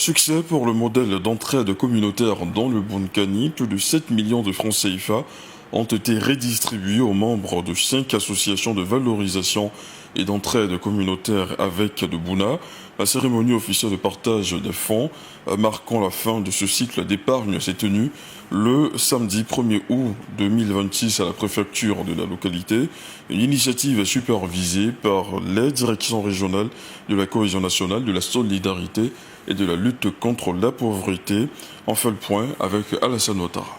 Succès pour le modèle d'entraide communautaire dans le Bunkani. Plus de 7 millions de francs CFA ont été redistribués aux membres de 5 associations de valorisation et d'entraide communautaire avec de Bouna. La cérémonie officielle de partage des fonds marquant la fin de ce cycle d'épargne s'est tenue le samedi 1er août 2026 à la préfecture de la localité. Une initiative supervisée par les directions régionales de la cohésion nationale, de la solidarité et de la lutte contre la pauvreté. On fait le point avec Alassane Ouattara.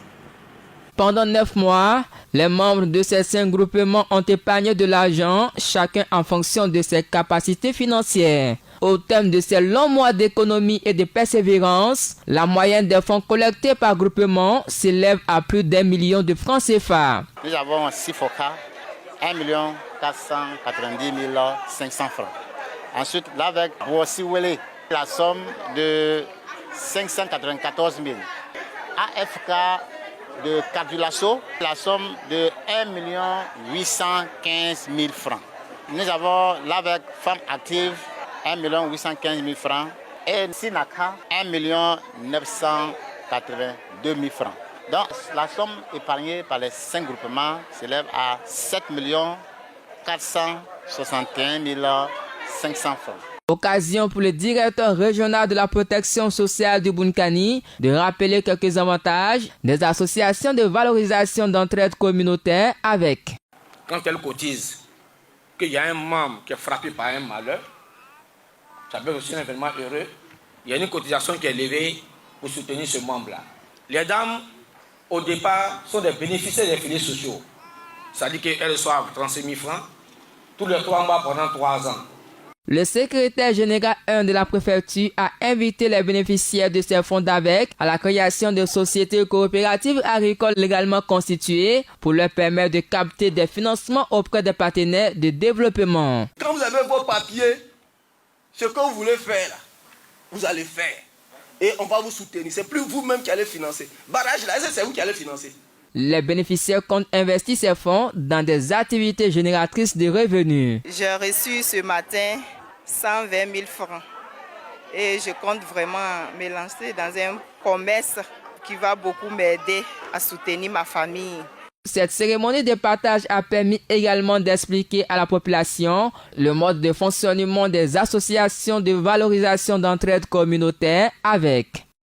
Pendant 9 mois, les membres de ces 5 groupements ont épargné de l'argent, chacun en fonction de ses capacités financières. Au terme de ces longs mois d'économie et de persévérance, la moyenne des fonds collectés par groupement s'élève à plus d'1 million de francs CFA. Nous avons 6 FOCA, 1 490 500 francs. Ensuite, là avec Bossiwele, la somme de 594 000. AFK de Kadulasso, la somme de 1 815 000 francs. Nous avons là avec Femmes Actives 1 815 000 francs et Sinaka 1 982 000 francs. Donc la somme épargnée par les 5 groupements s'élève à 7 461 500 francs. Occasion pour le directeur régional de la protection sociale du Bunkani de rappeler quelques avantages des associations de valorisation d'entraide communautaire avec. Quand elle cotise, qu'il y a un membre qui est frappé par un malheur, ça peut être aussi un événement heureux, il y a une cotisation qui est levée pour soutenir ce membre-là. Les dames, au départ, sont des bénéficiaires des filets sociaux. C'est-à-dire qu'elles reçoivent 35 000 francs tous les 3 mois pendant 3 ans. Le secrétaire général 1 de la préfecture a invité les bénéficiaires de ces fonds d'AVEC à la création de sociétés coopératives agricoles légalement constituées pour leur permettre de capter des financements auprès des partenaires de développement. Quand vous avez vos papiers, ce que vous voulez faire, là, vous allez faire. Et on va vous soutenir. C'est plus vous-même qui allez financer. Barrage là, c'est vous qui allez financer. Les bénéficiaires comptent investir ces fonds dans des activités génératrices de revenus. J'ai reçu ce matin 120 000 francs et je compte vraiment me lancer dans un commerce qui va beaucoup m'aider à soutenir ma famille. Cette cérémonie de partage a permis également d'expliquer à la population le mode de fonctionnement des associations de valorisation d'entraide communautaire avec.